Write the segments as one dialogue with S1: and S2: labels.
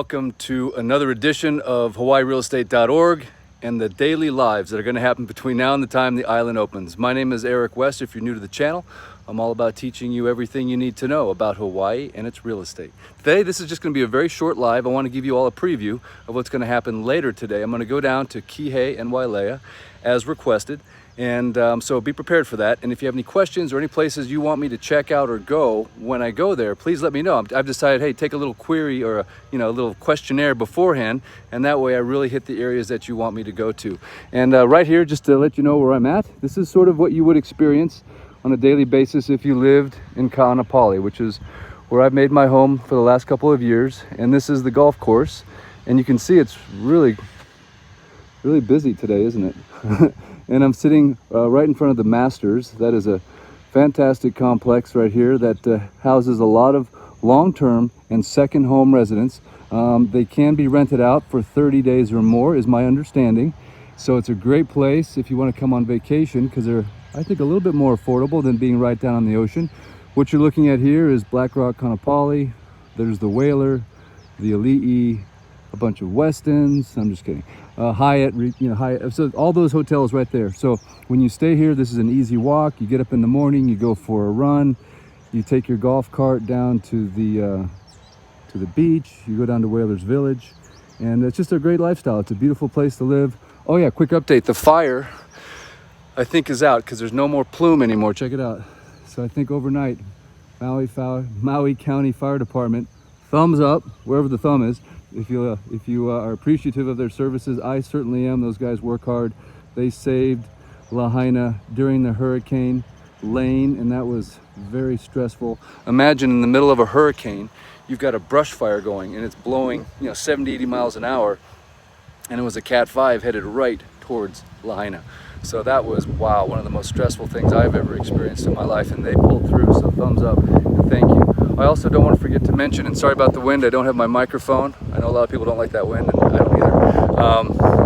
S1: Welcome to another edition of HawaiiRealEstate.org and the daily lives that are going to happen between now and the time the island opens. My name is Eric West. If you're new to the channel, I'm all about teaching you everything you need to know about Hawaii and its real estate. Today, this is just going to be a very short live. I want to give you all a preview of what's going to happen later today. I'm going to go down to Kihei and Wailea as requested. And so be prepared for that. And if you have any questions or any places you want me to check out or go when I go there, please let me know. I've decided, hey, take a little query or a little questionnaire beforehand, and that way I really hit the areas that you want me to go to. And right here, just to let you know where I'm at, this is sort of what you would experience on a daily basis if you lived in Kaanapali, which is where I've made my home for the last couple of years. And this is the golf course, and you can see it's really busy today, isn't it? And I'm sitting right in front of the Masters. That is a fantastic complex right here that houses a lot of long-term and second home residents. They can be rented out for 30 days or more, is my understanding. So it's a great place if you want to come on vacation, because they're, I think, a little bit more affordable than being right down on the ocean. What you're looking at here is Black Rock Kaanapali. There's the Whaler, the Ali'i, a bunch of Westins. I'm just kidding. Hyatt, Hyatt. So all those hotels right there. So when you stay here, this is an easy walk. You get up in the morning, you go for a run, you take your golf cart down to the beach, you go down to Whalers Village, and it's just a great lifestyle. It's a beautiful place to live. Oh yeah, quick update. The fire, I think, is out because there's no more plume anymore. Check it out. So I think overnight, Maui County Fire Department, thumbs up wherever the thumb is. If you are appreciative of their services, I certainly am. Those guys work hard. They saved Lahaina during the Hurricane Lane, and that was very stressful. Imagine in the middle of a hurricane, you've got a brush fire going, and it's blowing 70, 80 miles an hour, and it was a Cat 5 headed right towards Lahaina. So that was, wow, one of the most stressful things I've ever experienced in my life, and they pulled through, so thumbs up and thank you. I also don't want to forget to mention, and sorry about the wind, I don't have my microphone. I know a lot of people don't like that wind, and I don't either.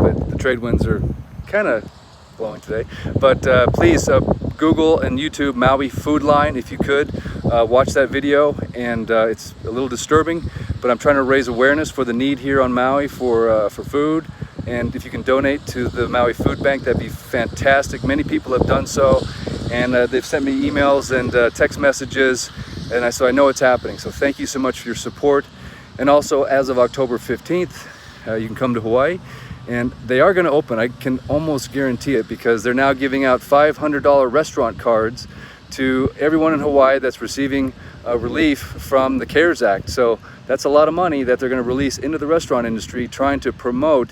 S1: But the trade winds are kind of blowing today. But please Google and YouTube Maui Food Line if you could. Watch that video, and it's a little disturbing, but I'm trying to raise awareness for the need here on Maui for food. And if you can donate to the Maui Food Bank, that'd be fantastic. Many people have done so, and they've sent me emails and text messages, and so I know it's happening. So thank you so much for your support. And also, as of October 15th, you can come to Hawaii, and they are going to open. I can almost guarantee it, because they're now giving out $500 restaurant cards to everyone in Hawaii that's receiving relief from the CARES Act. So that's a lot of money that they're going to release into the restaurant industry, trying to promote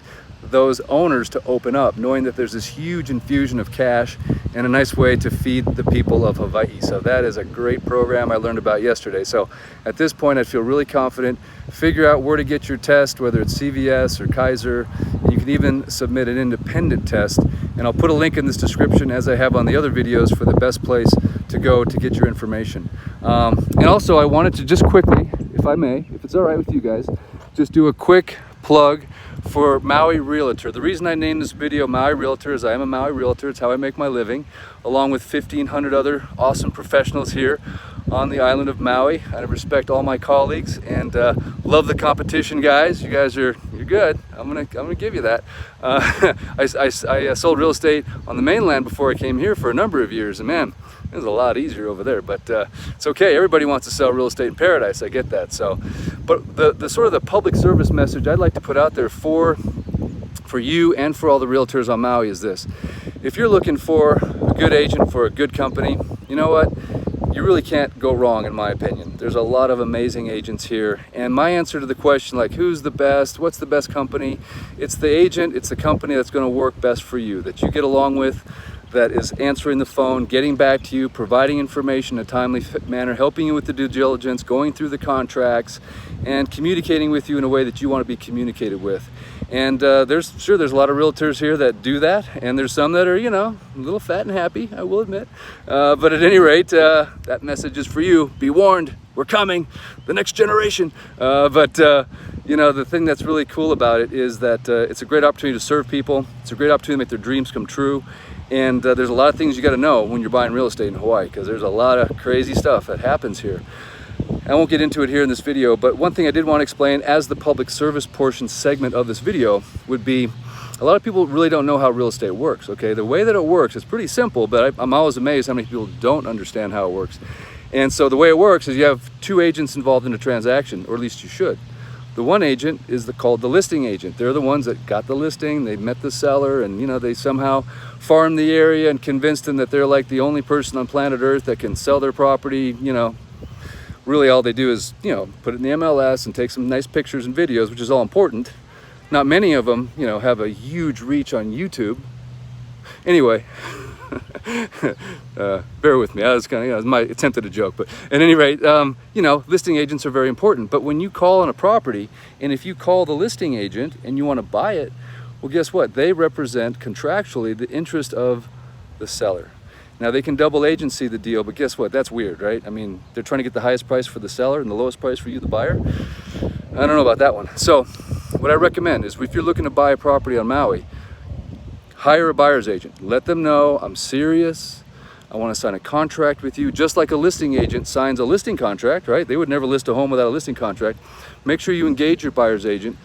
S1: those owners to open up, knowing that there's this huge infusion of cash and a nice way to feed the people of Hawaii. So that is a great program I learned about yesterday. So at this point, I feel really confident. Figure out where to get your test, whether it's CVS or Kaiser. And you can even submit an independent test. And I'll put a link in this description, as I have on the other videos, for the best place to go to get your information. And also, I wanted to just quickly, if I may, if it's all right with you guys, just do a quick plug for Maui Realtor. The reason I named this video Maui Realtor is I am a Maui Realtor. It's how I make my living, along with 1,500 other awesome professionals here on the island of Maui. I respect all my colleagues and love the competition, guys. You're good. I'm gonna give you that. I sold real estate on the mainland before I came here for a number of years, and man, it was a lot easier over there, but it's okay. Everybody wants to sell real estate in paradise. I get that. So, but the sort of the public service message I'd like to put out there for you and for all the realtors on Maui is this: if you're looking for a good agent for a good company, you know what? You really can't go wrong, in my opinion. There's a lot of amazing agents here, and my answer to the question, like, who's the best, what's the best company? It's the agent, it's the company that's going to work best for you, that you get along with, that is answering the phone, getting back to you, providing information in a timely manner, helping you with the due diligence, going through the contracts, and communicating with you in a way that you want to be communicated with. And there's a lot of realtors here that do that, and there's some that are, a little fat and happy, I will admit. But at any rate, that message is for you. Be warned, we're coming, the next generation. The thing that's really cool about it is that it's a great opportunity to serve people. It's a great opportunity to make their dreams come true. And there's a lot of things you got to know when you're buying real estate in Hawaii, because there's a lot of crazy stuff that happens here. I won't get into it here in this video, but one thing I did want to explain as the public service portion segment of this video would be, a lot of people really don't know how real estate works, okay? The way that it works is pretty simple, but I'm always amazed how many people don't understand how it works. And so the way it works is you have two agents involved in a transaction, or at least you should. The one agent is called the listing agent. They're the ones that got the listing, they met the seller, and they somehow farmed the area and convinced them that they're like the only person on planet Earth that can sell their property. Really all they do is, put it in the MLS and take some nice pictures and videos, which is all important. Not many of them, have a huge reach on YouTube. Anyway, bear with me. I was kind of, it was my attempt at a joke, but at any rate, listing agents are very important. But when you call on a property, and if you call the listing agent and you want to buy it, well, guess what? They represent contractually the interest of the seller. Now they can double agency the deal, but guess what? That's weird, right? I mean, they're trying to get the highest price for the seller and the lowest price for you, the buyer. I don't know about that one. So what I recommend is if you're looking to buy a property on Maui, hire a buyer's agent. Let them know I'm serious. I want to sign a contract with you, just like a listing agent signs a listing contract, right? They would never list a home without a listing contract. Make sure you engage your buyer's agent,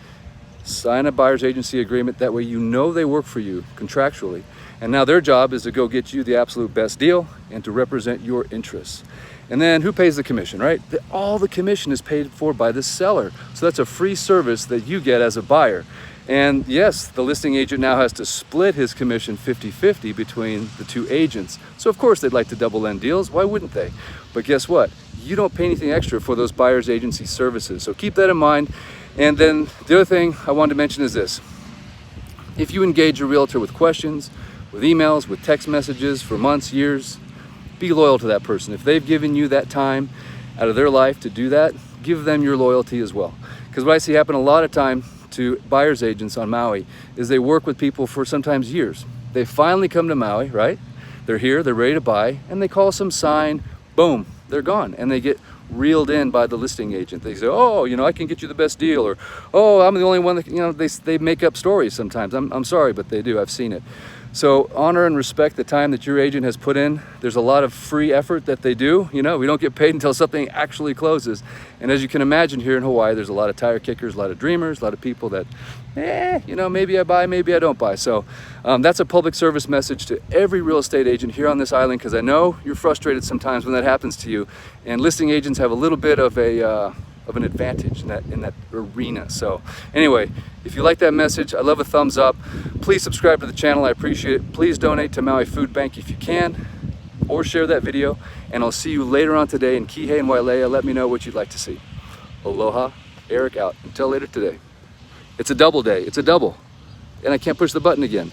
S1: sign a buyer's agency agreement. That way they work for you contractually. And now their job is to go get you the absolute best deal and to represent your interests. And then who pays the commission, right? All the commission is paid for by the seller. So that's a free service that you get as a buyer. And yes, the listing agent now has to split his commission 50-50 between the two agents. So of course they'd like to double end deals. Why wouldn't they? But guess what? You don't pay anything extra for those buyer's agency services. So keep that in mind. And then the other thing I wanted to mention is this. If you engage a realtor with questions, with emails, with text messages for months, years, be loyal to that person. If they've given you that time out of their life to do that, give them your loyalty as well. Because what I see happen a lot of time to buyer's agents on Maui is they work with people for sometimes years. They finally come to Maui, right? They're here, they're ready to buy, and they call some sign, boom, they're gone. And they get reeled in by the listing agent. They say, oh, I can get you the best deal, or, oh, I'm the only one that, they make up stories sometimes. I'm sorry, but they do, I've seen it. So honor and respect the time that your agent has put in. There's a lot of free effort that they do. We don't get paid until something actually closes. And as you can imagine, here in Hawaii, there's a lot of tire kickers, a lot of dreamers, a lot of people that, maybe I buy, maybe I don't buy. So that's a public service message to every real estate agent here on this island, because I know you're frustrated sometimes when that happens to you. And listing agents have a little bit of an advantage in that arena. So anyway, if you like that message, I love a thumbs up. Please subscribe to the channel, I appreciate it. Please donate to Maui Food Bank if you can, or share that video. And I'll see you later on today in Kihei and Wailea. Let me know what you'd like to see. Aloha, Eric out. Until later today. It's a double day, it's a double. And I can't push the button again.